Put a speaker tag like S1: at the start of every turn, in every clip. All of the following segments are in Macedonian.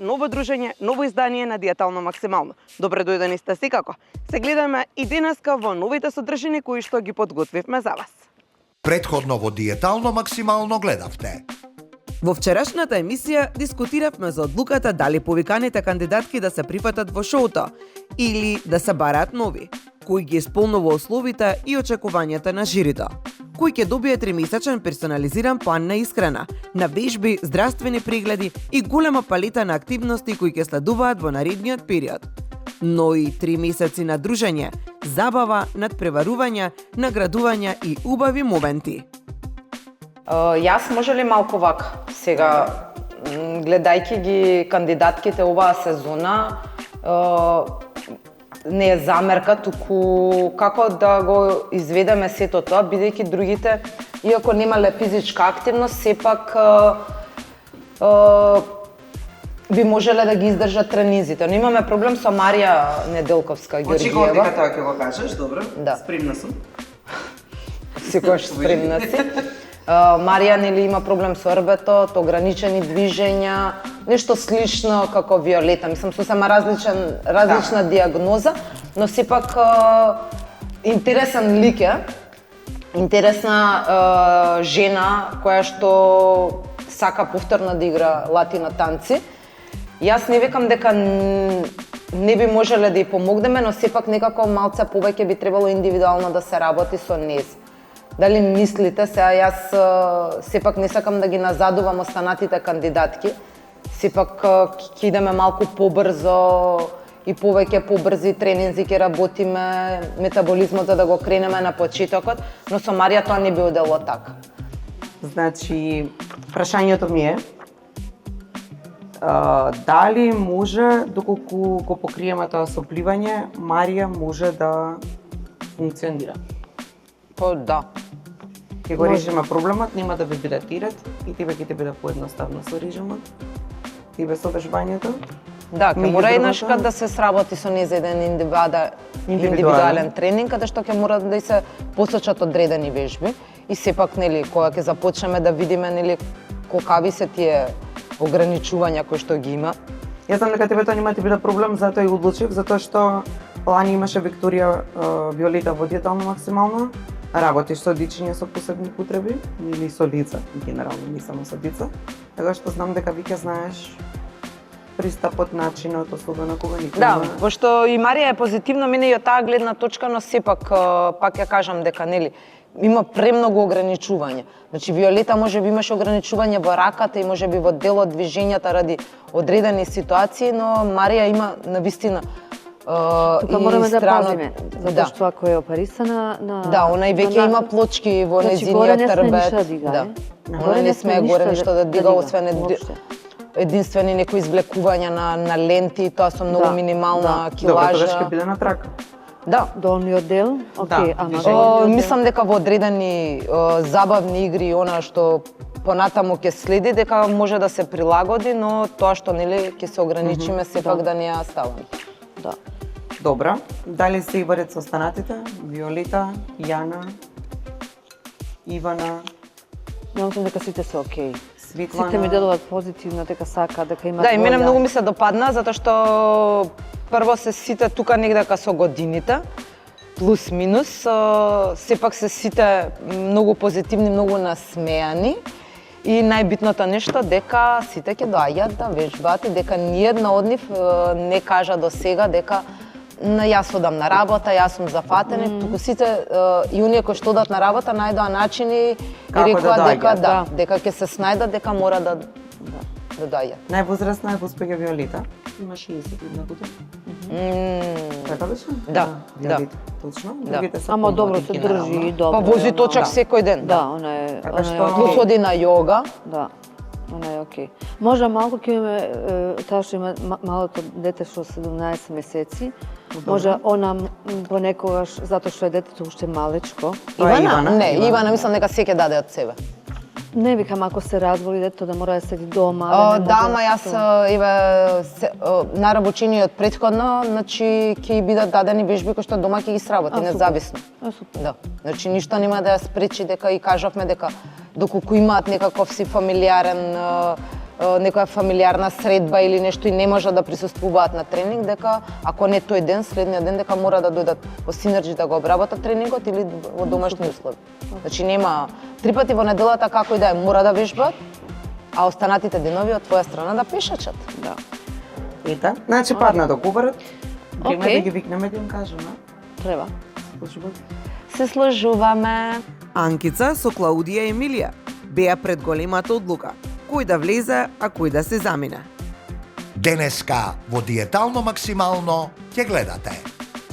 S1: ново дружење, ново издание на Диетално максимално. Добре дојдени сте секако. Се гледаме и денеска во новите содржини кои што ги подготвивме за вас.
S2: Претходно во Диетално максимално гледавте.
S1: Во вчерашната емисија дискутиравме за одлуката дали повиканите кандидатки да се прифатат во шоуто или да се бараат нови, кој ги исполнува условите и очекувањата на жирито. Кој ќе добие 3-месечен персонализиран план на исхрана, на вежби, здравствени прегледи и голема палета на активности кои ќе следуваат во наредниот период. Но и 3 месеци на дружење, забава, надпреварувања, наградувања и убави моменти.
S3: Јас може ли малку вака сега, гледајќи ги кандидатките оваа сезона, не е замерка, туку како да го изведеме сето тоа, бидејќи другите, иако немале физичка активност, сепак би можеле да ги издржат тренизите. Но имаме проблем со Марија Неделковска Георгиева.
S1: Очекував дека тоа ќе го кажеш, добро.
S3: Да.
S1: Спремна сум.
S3: Секогаш спремна си. Марија нели има проблем со орбетот, ограничени движења, нешто слично како Виолета, мислам сосема различна диагноза, но сепак интересен лик е, интересна жена која што сака повторно да игра латино танци. Јас не викам дека не би можеле да ја помогнеме, но сепак некако малце повеќе би требало индивидуално да се работи со нејз. Дали мислите, сега јас сепак не сакам да ги назадувам останатите кандидатки, сепак ќе идеме малку побрзо и повеќе побрзи тренинзи ќе работиме, метаболизмот за да го кренеме на почетокот, но со Марија тоа не би одело така.
S1: Значи, прашањето ми е дали може, доколку го покриеме тоа сопливање, Марија може да функционира?
S3: Да.
S1: Ќе го решиме проблемот, нема да ви биде терет и тебе ќе ти биде поедноставно со режимот, тебе со вежбањето.
S3: Да, ќе мора еднашка да се сработи со нејз еден индивидуален тренинг, каде што ќе мора да се посочат одредени вежби и сепак нели кога ќе започнеме да видиме нели колкави се тие ограничувања кои што ги има.
S1: Јас знам дека тебе тоа нема ти биде проблем, затоа и одлучив, затоа што лани имаше Викторија Виолета во Диетално максимално. Работиш со дечиња со посебни потреби или со лица, генерално не само со деца. Така што знам дека веќе знаеш пристапот, начинот, особено кога никој
S3: Да, пошто и Марија е позитивно мене и од таа гледна точка, но сепак пак ја кажам дека нели има премногу ограничувања. Значи Виолета можеби имаше ограничување во раката и можеби во дел од движењата ради одредени ситуации, но Марија има навистина
S4: тука мораме да пазиме, затоа што ако е оперисана на
S3: Да, она и веќе има плочки во незиниот трбет. Да. Она не смее горе ништо да дига, освен единствени некои извлекувања на ленти, тоа со многу минимална килажа.
S1: Добро, тоа ќе биде на трака.
S3: Да.
S4: Долниот дел, окей, ама
S3: мислам дека во одредени забавни игри она што понатаму ќе следи дека може да се прилагоди, но тоа што нели ќе се ограничиме сепак да не ја ставаме.
S4: Да.
S1: Добра. Дали се ибарат со останатите? Виолета, Јана, Ивана?
S4: Ја мислам дека сите се окей.
S1: Светлана.
S4: Сите ми делуваат позитивно, дека сака, дека имаат
S3: Да, и мене многу ми се допадна, затоа што прво се сите тука негдека со годините, плюс минус, сепак се сите многу позитивни, многу насмеани. И најбитното нешто дека сите ќе доаѓаат да вежбаат и дека ниедна од нив не кажа до сега дека јас одам на работа, јас сум зафатен, туку сите и оние кои што одат на работа најдоа начини и рекоа дека ќе се снајдат, дека мора да доаѓаат.
S1: Највозрастна е госпоѓа Виолета. Има 61 година. Така беше?
S3: Да.
S1: Виолета, точно. Другите се
S4: Ама добро се држи, добро.
S3: Па вози точак секој ден.
S4: Да, она е.
S1: Така што
S3: Плюс оди на јога.
S4: Да. Она е окей. Може малку ќе имаме таа што има малото дете што 17 месеци. Може она понекогаш затоа што е детето уште малечко.
S3: Ивана? Не, Ивана мислам дека се ќе даде од себе.
S4: Не викам ако се разболи дето да мора да седи дома.
S3: Да, ама јас нарабочениот претходно, значи ќе бидат дадени вежби кои што дома ќе ги сработи независно. Да. Значи ништо нема да ја спречи дека и кажавме дека доколку имаат некаков си фамилиарен некоја фамилиарна средба или нешто и не можат да присуствуваат на тренинг, дека ако не тој ден, следниот ден дека мора да дојдат во Синерџи да го обработат тренингот или во домашни услови. Значи нема 3 пати во неделата како и да е мора да вежбаат, а останатите денови од твоја страна да пешачат.
S4: Да.
S1: Ета, значи падна договорот. Време
S4: Окей.
S1: да ги викнеме да им кажеме.
S4: Треба.
S3: Се сложуваме.
S1: Анкица со Клаудија и Емилија беа пред големата одлука. Кој да влезе, а кој да се замине.
S2: Денеска во Диетално максимално ќе гледате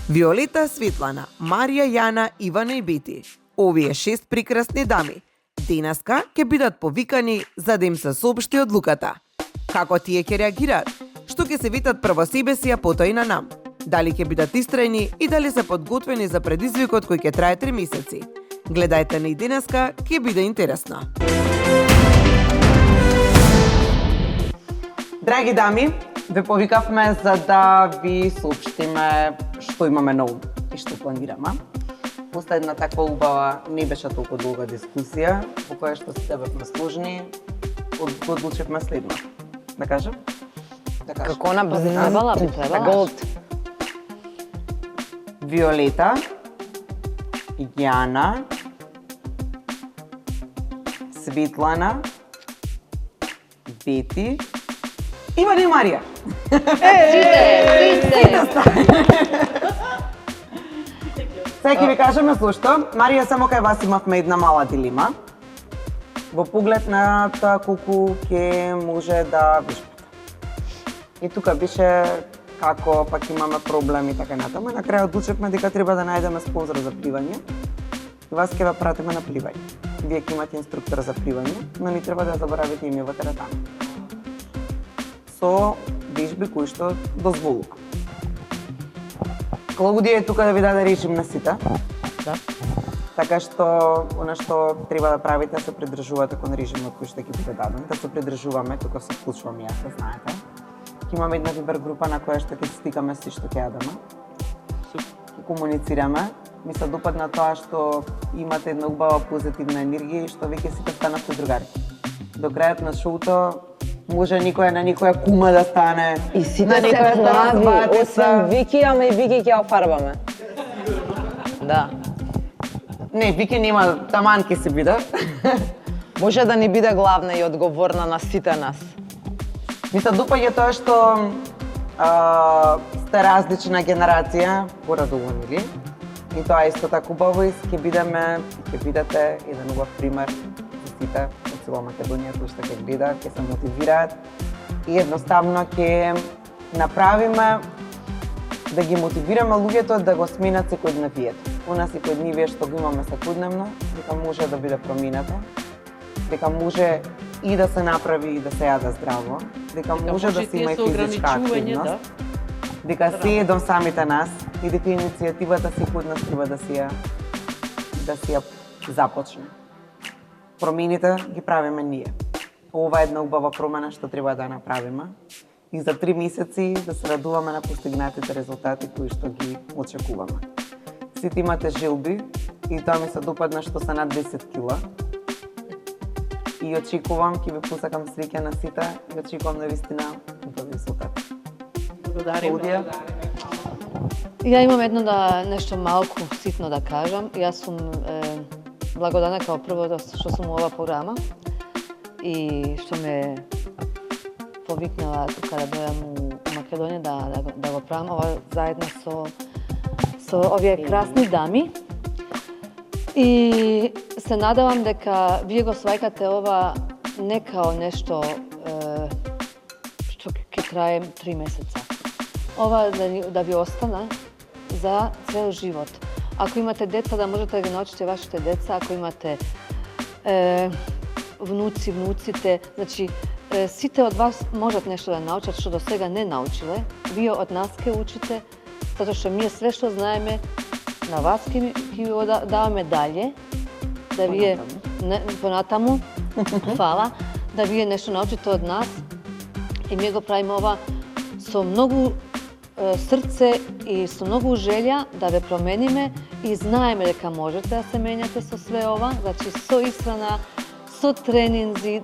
S1: Виолета, Светлана, Марија, Јана, Ивана и Бети. Овие 6 прекрасни дами денеска ќе бидат повикани за да им се соопшти одлуката. Како тие ќе реагираат? Што ќе се ветат прво себе си, а потоа и на нам? Дали ќе бидат истрајни и дали се подготвени за предизвикот кој ќе трае 3 месеци? Гледајте на и денеска, ќе биде интересно. Драги дами, ве повикавме за да ви соопштиме што имаме ново и што планираме. Последна таква убава не беше толку долга дискусија, во која што сите бевме сложни, одлучивме следното. Да кажам? Да кажам.
S3: Како на
S4: Требала би, требала.
S3: Голд.
S1: Виолета, Јана, Светлана, Бети, Иван и Марија. Сега ќе ви кажеме зошто. Марија, само кај вас имавме една мала дилема. Во поглед на тоа колку ќе може да вежбате. И тука беше како пак имаме проблеми така натаму. На крај одлучивме дека треба да најдеме спонзор за пливање. И вас ќе ве пратиме на пливање. Вие ќе имате инструктор за пливање, но не треба да заборавите и имивате теретана. Со вежби кои што дозволува. Клаудија е тука да ви даде режим на сите.
S4: Да.
S1: Така што она што треба да правите се придржувате кон режимот кој што ќе биде даден. Да се придржуваме, тука се вклучувам јас, да знаете. Ќе имаме една вибер група на која што ќе стикаме си што ќе јадеме. Ќе комуницираме. Ми се допадна тоа што имате една убава позитивна енергија и што веќе сите станавте другари. До крајот на шоуто може никоја на никоја кума да стане.
S3: И сите
S1: на
S3: се
S1: никоја
S3: плави,
S1: батица.
S3: освен Вики, ама и Вики ќе ја офарбаме. Да.
S1: Не, Вики нема, таман ќе се биде.
S3: Може да ни биде главна и одговорна на сите нас.
S1: Ми се допаѓа тоа што сте различна генерација, порадувани. И тоа е исто така убаво и ќе бидете еден убав пример за сите од цела Македонија кои што ќе гледаат, ќе се мотивираат и едноставно ќе направиме да ги мотивираме луѓето да го сменат секојдневието. Она секојдневие што го имаме секојдневно, дека може да биде променето, дека може и да се направи и да се јаде здраво, дека може да се има и физичка активност, дека се едом самите нас и дека иницијативата секојднаш треба да си ја започне. Промените ги правиме ние. Ова е една убава промена што треба да направиме и за 3 месеци да се радуваме на постигнатите резултати кои што ги очекуваме. Сите имате желби и тоа ми се допадна што се над 10 кила. И очекувам, ќе ви посакам среќа на сите и очекувам навистина убави резултати.
S5: Благодарим.
S4: Ја имам едно нешто малку ситно да кажам. Јас сум благодарна као прво што сум ова програма и што ме повикнала тука да дојам у Македонија да го правам ова заедно со овие красни дами. И се надевам дека вие го сваќате ова не као нешто што ќе трае 3 месеца. Ова да ви остана за цел живот. Ако имате деца, да можете да ги научите вашите деца, ако имате внуци, внуците, значи сите од вас можат нешто да научат што до сега не научиле. Вие од нас ќе учите, затоа што ние све што знаеме на вас ќе го даваме далje, да вие понатаму, фала, да вие нешто научите од нас и ние го правиме ова со многу срце и со многу желја да ве промениме и знаеме дека можете да се менјате со све ова, значи со исхрана, со тренинзи,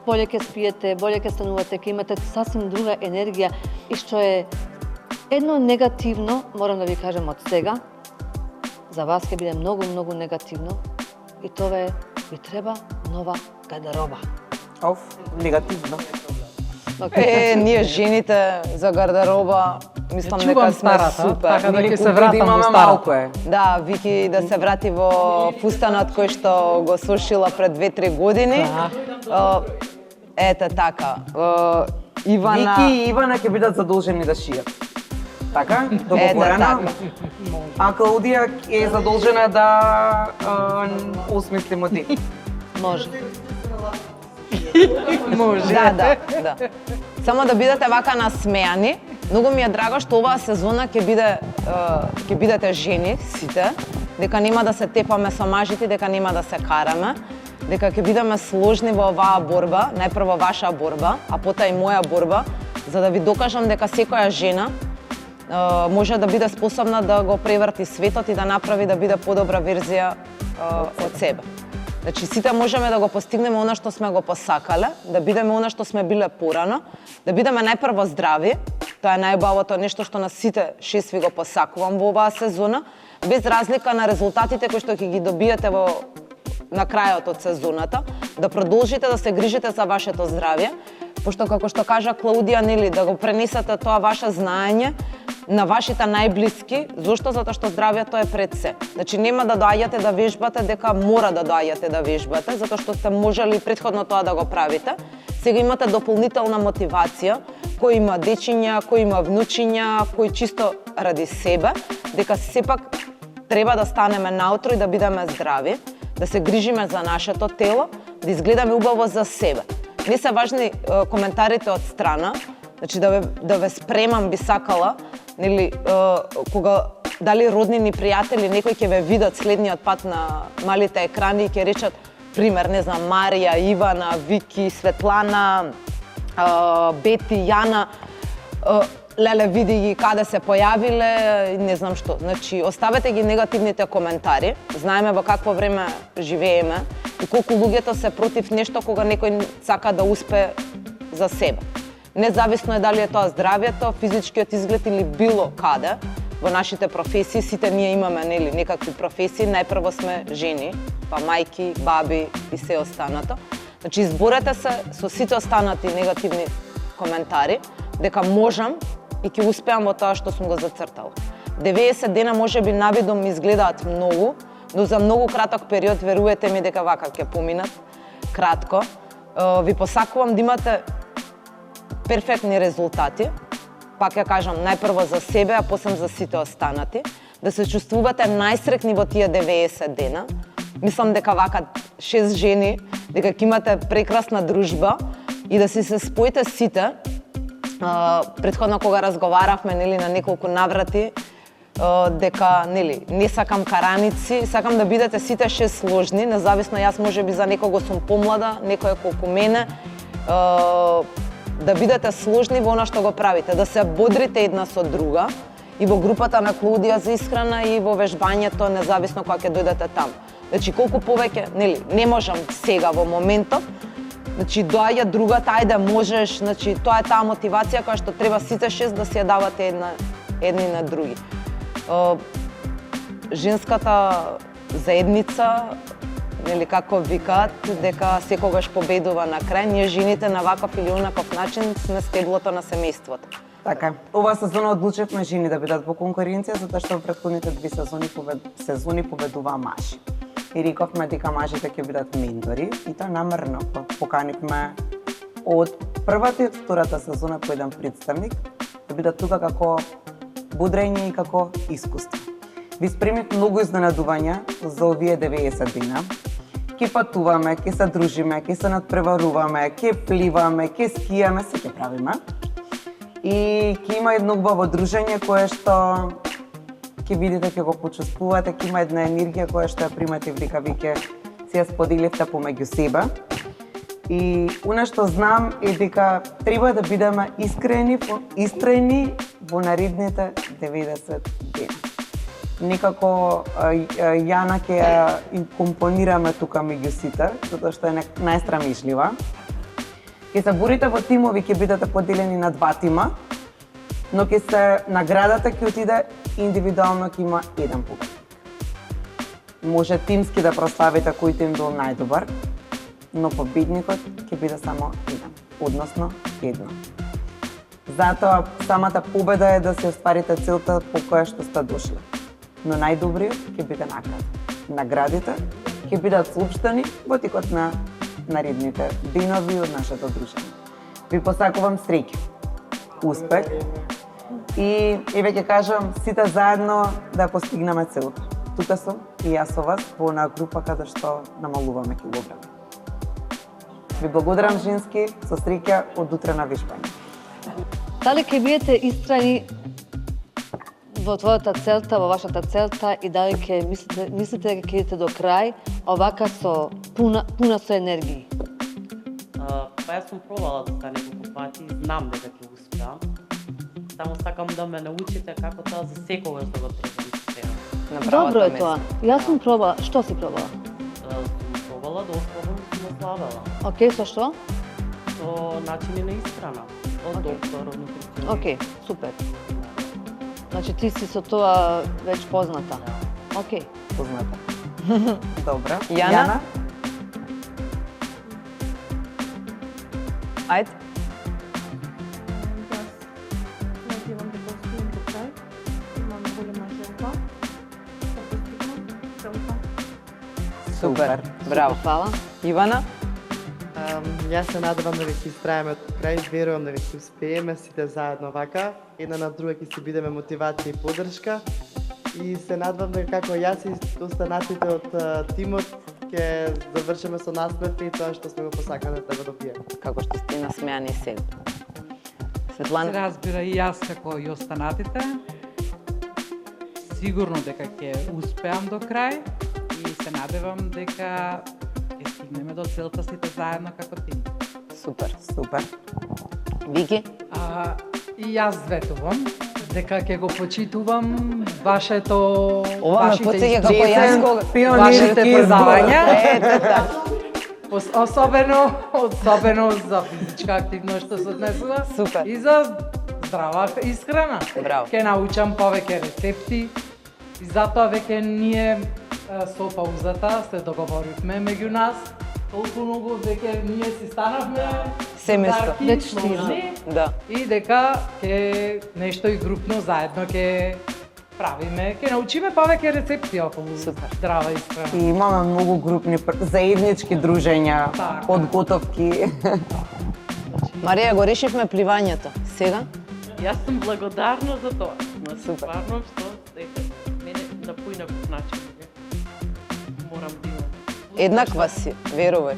S4: боле ќе спиете, боле ќе станувате, ќе имате сасвим друга енергија и што е едно негативно, морам да ви кажем од сега, за вас ќе биде многу негативно и тоа е, ви треба нова гардероба.
S1: Негативно.
S3: Ние жените за гардероба мислам дека сме супер.
S5: Така да ќе се
S1: Да
S5: вратам
S1: имаме
S5: во
S1: малку
S5: старата.
S3: Да, Вики да се врати во фустанот кој што го сушила пред 2-3 години. Ете така. Ивана...
S1: Вики и Ивана ќе бидат задолжени да шијат. Така? Договорено? А Клаудија е задолжена да осмисли мотив.
S4: Може.
S3: Да. Само да бидете вака насмејани. Многу ми е драго што оваа сезона ќе бидете жени сите, дека нема да се тепаме со мажите, дека нема да се караме, дека ќе бидеме сложни во оваа борба, најпрво ваша борба, а потоа и моја борба, за да ви докажам дека секоја жена може да биде способна да го преврти светот и да направи да биде подобра верзија од себе. Значи, сите можеме да го постигнеме она што сме го посакале, да бидеме она што сме биле порано, да бидеме најпрво здрави, тоа е најубавото нешто што на сите 6 ви го посакувам во оваа сезона, без разлика на резултатите кои што ќе ги добиете на крајот од сезоната, да продолжите да се грижите за вашето здравје, пошто како што кажа Клаудија, нели, да го пренесете тоа ваше знаење на вашите најблиски. Зошто? Затоа што здравјето е пред се. Значи нема да доаѓате да вежбате дека мора да доаѓате да вежбате, затоа што сте можели предходно тоа да го правите. Сега имате дополнителна мотивација, кој има дечиња, кој има внучиња, кој чисто ради себе, дека сепак треба да станеме наутро и да бидеме здрави, да се грижиме за нашето тело, да изгледаме убаво за себе. Не се важни коментарите од страна, значи да ве спремам би сакала, нели, кога дали роднини, пријатели, некои ќе ве видат следниот пат на малите екрани и ќе речат, пример, не знам, Марија, Ивана, Вики, Светлана, Бети, Јана, леле, види ги каде се појавиле, не знам што. Значи, оставете ги негативните коментари, знаеме во какво време живееме и колку луѓето се против нешто кога некој сака да успе за себе. Независно е дали е тоа здравјето, физичкиот изглед или било каде, во нашите професии, сите ние имаме, нели, некакви професии, најпрво сме жени, па мајки, баби и се останато. Значи, изборете се со сите останати негативни коментари, дека можам и ќе успеам во тоа што сум го зацртала. 90 дена можеби навидом ми изгледаат многу, но за многу краток период, веруете ми дека вака ќе поминат, кратко. Ви посакувам да имате перфектни резултати, пак ја кажам, најпрво за себе, а после за сите останати, да се чувствувате најсрекни во тие 90 дена. Мислам дека вака 6 жени, дека ќе имате прекрасна дружба и да се споите сите. Претходно кога разговаравме, нели, на неколку наврати, дека, нели, не сакам караници, сакам да бидете сите 6 сложни, независно јас можеби за некого сум помлада, некој е колку мене, да бидете сложни во она што го правите, да се бодрите една со друга и во групата на Клаудија за исхрана и во вежбањето, независно кога ќе дојдете таму. Значи, колку повеќе, нели, не можам сега во моментот, значи, доаѓа другата, ајде можеш, значи, тоа е таа мотивација која што треба сите 6 да си ја давате едни на други. Женската заедница, нели, како викаат, дека секогаш победува на крај, ние жените на ваков или онаков начин сме стеблото на семејството.
S1: Така, оваа сезона одлучивме жени да бидат во конкуренција, затоа што во претходните 2 сезони победуваа мажи. И рековме дека мажите ќе бидат ментори, и тоа намерно поканивме од првата и од втората сезона по еден представник да бидат тука како бодрење и како искуство. Ви спремив многу изненадувања за овие 90 дена. Ке патуваме, ке се дружиме, ке се надпреваруваме, ке пливаме, ке скијаме, се ке правиме. И ке има едно убаво дружење кое што ќе видите, ќе го почувствувате, ќе има една енергија која што ја примате дека ви ќе се ја споделивте помеѓу себе. И она што знам е дека треба да бидеме истрени во наредните 90 дена. Некако Јана ќе ја компонираме тука меѓу сите, затоа што е најстрамишлива. Ќе се борите во тимови, ќе бидете поделени на 2 тима, но ќе се наградата ќе отиде индивидуално, ќе има еден победник. Може тимски да прославите кој тим бил најдобар, но победникот ќе биде само еден, односно едно. Затоа самата победа е да се остварите целта по која што сте дошли. Но најдобриот ќе биде награда. Наградите ќе бидат соопштени во текот на наредните денови од нашето дружење. Ви посакувам среќа, успех и еве ќе кажам сите заедно да постигнеме целта. Тука сум и јас со вас во една група каде што намалуваме килограми. Ви благодарам женски, со среќа од утре на вишбање.
S4: Дали ќе бидете истрани во твојата целта, во вашата целта и дали ќе мислите дека ќе идете до крај, овака со пуна со енергија?
S5: Па јас сум пробала тоа неколку пати, знам дека ќе успеам. Само сакам да ме научите како тоа за секогаш да го презентирам.
S4: Добро е тоа. Јас сум пробала. Што си пробала?
S5: Сум пробала да ослабам самославела.
S4: Океј, со што?
S5: Со начини на исхрана. Од доктор, од нутриционист.
S4: Океј, супер. Значи ти си со тоа веќе позната. Океј.
S1: Позната. Добра.
S3: Јана? Ајде.
S6: Надевам дека успеем до крај. Имам голема желба да постигнам целта.
S3: Супер. Браво.
S4: Фала.
S3: Ивана?
S7: Јас се надевам дека ќе истраеме до крај, верувам дека ќе успееме сите заедно вака. Една на друга ќе си бидеме мотивација и поддршка. И се надевам дека како јас и останатите од тимот ќе завршиме со насмевка и тоа што сме го посакале да го добиеме.
S3: Како што сте насмеани и сега.
S8: Се
S3: Светлана?
S8: разбира и јас како и останатите. Сигурно дека ќе успеам до крај и се надевам дека ќе стигнеме до целта сите заедно како тим.
S3: Супер.
S1: Супер.
S3: Вики?
S9: И јас ветувам дека ќе го почитувам вашето
S3: Ова ме потсеќа како јас кога
S9: вашите предавања.
S3: Ете така.
S9: Особено за физичка активност што се однесува.
S3: Супер.
S9: И за здрава исхрана.
S3: Браво.
S9: Ќе научам повеќе рецепти и затоа веќе ние со паузата се договоривме меѓу нас. Толку многу веќе ние си станавме
S3: Семејство.
S9: дарки,
S4: Веќе стигна.
S9: сложни,
S3: Да.
S9: и дека ќе нешто и групно заедно ќе правиме, ќе научиме повеќе рецепти околу
S3: Супер.
S9: здрава исхрана.
S1: И имаме многу групни заеднички дружења,
S9: Така.
S1: подготовки.
S3: Марија, го решивме пливањето. Сега?
S5: Јас сум благодарна за тоа.
S3: Супер.
S5: Стварно што ете мене на поинаков начин морам да имам.
S3: Еднаква си, верувај.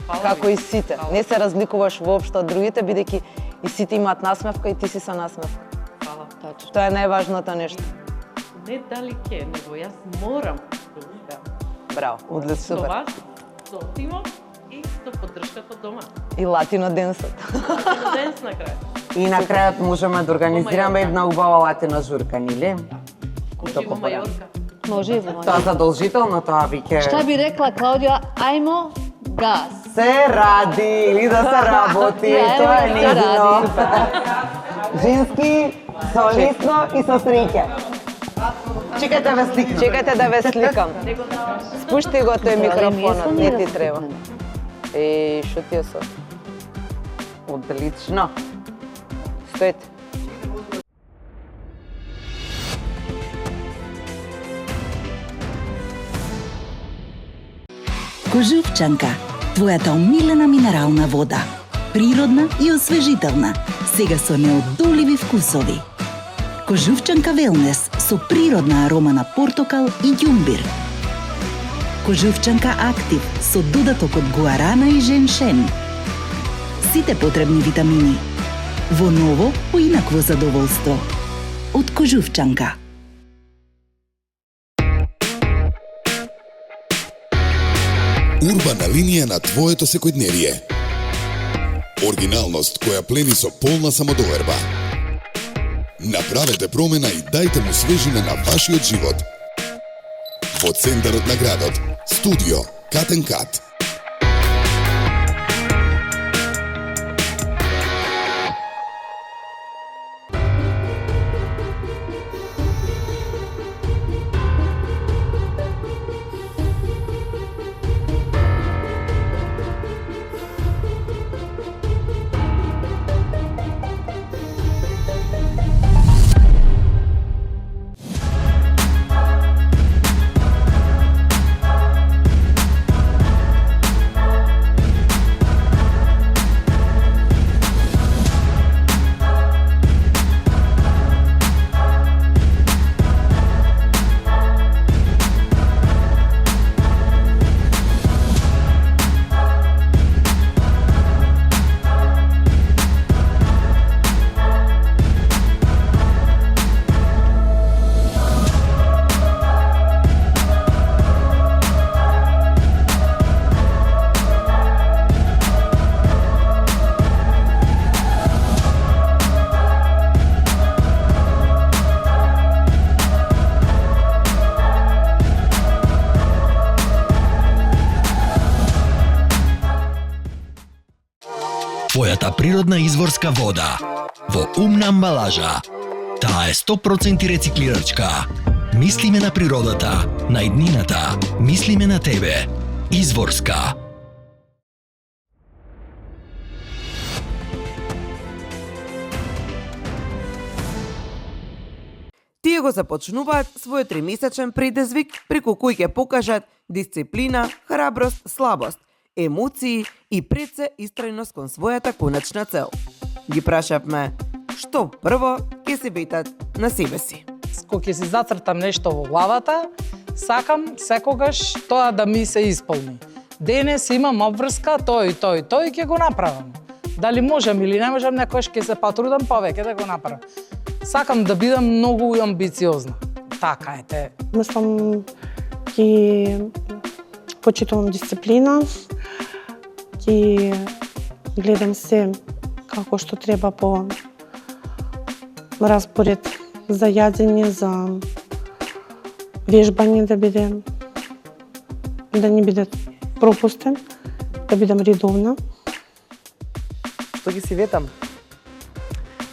S5: Фала
S3: Како
S5: ви.
S3: и сите.
S5: Фала.
S3: Не се разликуваш воопшто од другите, бидејќи и сите имаат насмевка и ти си со насмевка.
S5: Фала.
S4: Точно.
S3: Тоа е најважното нешто.
S5: Не дали ке, него јас морам да успеам.
S3: Браво.
S1: Одлично.
S5: Со
S3: Супер.
S5: вас, со тимот и со поддршката дома.
S3: И латино денсот.
S5: Денс на крај.
S1: И на крајот можеме да организираме една убава латина журка, нели?
S5: Може и во Мајорка.
S4: Може и во
S1: Тоа
S4: моја.
S1: задолжително, тоа виќе
S4: Шта би рекла Клаудија? Ајмо газ.
S1: се ради или да се работи,
S4: Ја,
S1: тоа е
S4: се
S1: нејзино.
S4: ради.
S1: Женски, солисно и со среќа. Чекајте ве сликнам.
S3: Чекајте да ве сликам. Спушти го тој микрофонот, не ти треба. Шо ти е со?
S1: Одлично.
S3: Стоите.
S10: Кожувчанка, твојата омилена минерална вода. Природна и освежителна, сега со неодоливи вкусови. Кожувчанка Велнес со природна арома на портокал и ѓумбир. Кожувчанка Актив со додаток од гуарана и женшен. Сите потребни витамини. Во ново, поинакво задоволство. Од Кожувчанка.
S11: Урбана линија на твоето секојдневие. Оригиналност која плени со полна самодоверба. Направете промена и дајте му свежина на вашиот живот. Во центарот на градот, студио Кат & Кат.
S12: твојата природна изворска вода во умна амбалажа. Таа е 100% рециклирачка. Мислиме на природата, на иднината, мислиме на тебе. Изворска.
S1: Тие го започнуваат својот 3-месечен предизвик преку кој ќе покажат дисциплина, храброст, слабост, емоции и пред се истрајност кон својата конечна цел. Ги прашавме што прво ќе се ветат на себе си.
S9: Кога ќе си зацртам нешто во главата, сакам секогаш тоа да ми се исполни. Денес имам обврска, тој и ќе го направам. Дали можам или не можам, некојаш ќе се потрудам повеќе да го направам. Сакам да бидам многу амбициозна. Така е те.
S6: Мислам, ќе почитувам дисциплина, ќе гледам се како што треба по распоред за јадење, за вежбање да не биде пропустен, да бидам редовна.
S7: Што ги си ветам?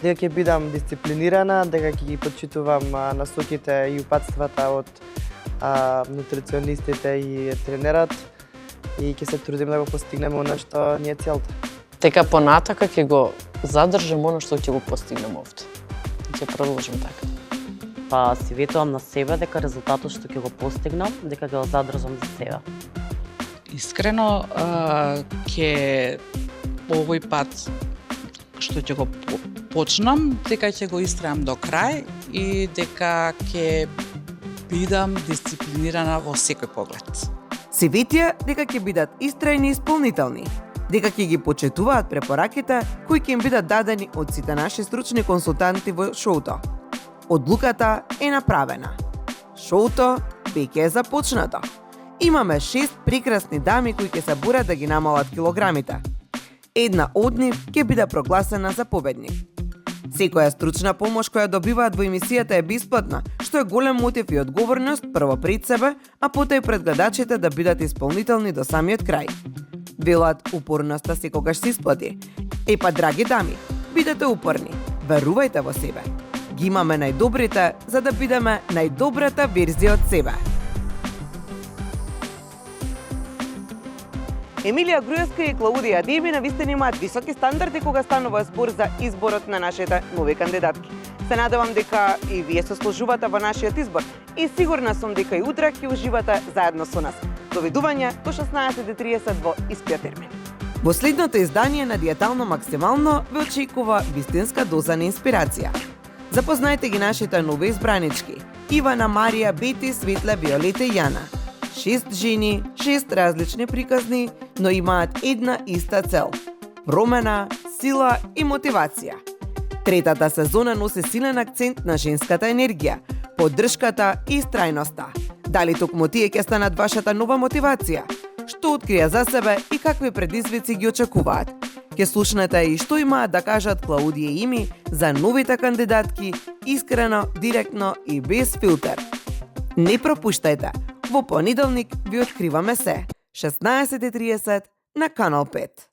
S7: Дека ќе бидам дисциплинирана, дека ќе ги почитувам насоките и упатствата од нутриционистите и тренерот и ќе се трудим да го постигнеме оно што ни е целта.
S13: Дека понатака ќе го задржам оно што ќе го постигнем овде. Ќе продолжим така.
S5: Па си ветувам на себе дека резултатот што ќе го постигнам, дека ќе го задржам за себе.
S8: Искрено, ќе овој пат што ќе го почнам, дека ќе го истрајам до крај и дека ќе бидам дисциплинирана во секој поглед.
S1: Си ветија дека ќе бидат истрајни и исполнителни, дека ќе ги почитуваат препораките кои ќе им бидат дадени од сите наши стручни консултанти во шоуто. Одлуката е направена. Шоуто веќе е започнато. Имаме 6 прекрасни дами кои ќе се борат да ги намалат килограмите. Една од нив ќе биде прогласена за победник. Секоја стручна помош која добиваат во емисијата е бесплатна, што е голем мотив и одговорност прво пред себе, а потоа и пред гледачите да бидат исполнителни до самиот крај. Велат, упорноста секогаш се исплати. Епа, драги дами, бидете упорни, верувајте во себе. Ги имаме најдобрите, за да бидеме најдобрата верзија од себе. Емилија Груевска и Клаудија Деби навистина имаат високи стандарди кога станува збор за изборот на нашите нови кандидатки. Се надевам дека и вие се сложувате во нашиот избор и сигурна сум дека и утре ќе уживате заедно со нас. Довидување до 16:30 во истиот термин. Во следното издание на Диетално максимално ве очекува вистинска доза на инспирација. Запознајте ги нашите нови избранички: Ивана, Марија, Бети, Светла, Виолета и Јана. 6 жени, 6 различни приказни, но имаат една иста цел – промена, сила и мотивација. Третата сезона носи силен акцент на женската енергија, поддршката и истрајноста. Дали токму тие ќе станат вашата нова мотивација? Што открија за себе и какви предизвици ги очекуваат? Ќе слушнете и што имаат да кажат Клаудија и Ими за новите кандидатки, искрено, директно и без филтер. Не пропуштајте! Во понеделник ви откриваме се. 16:30 на Канал 5.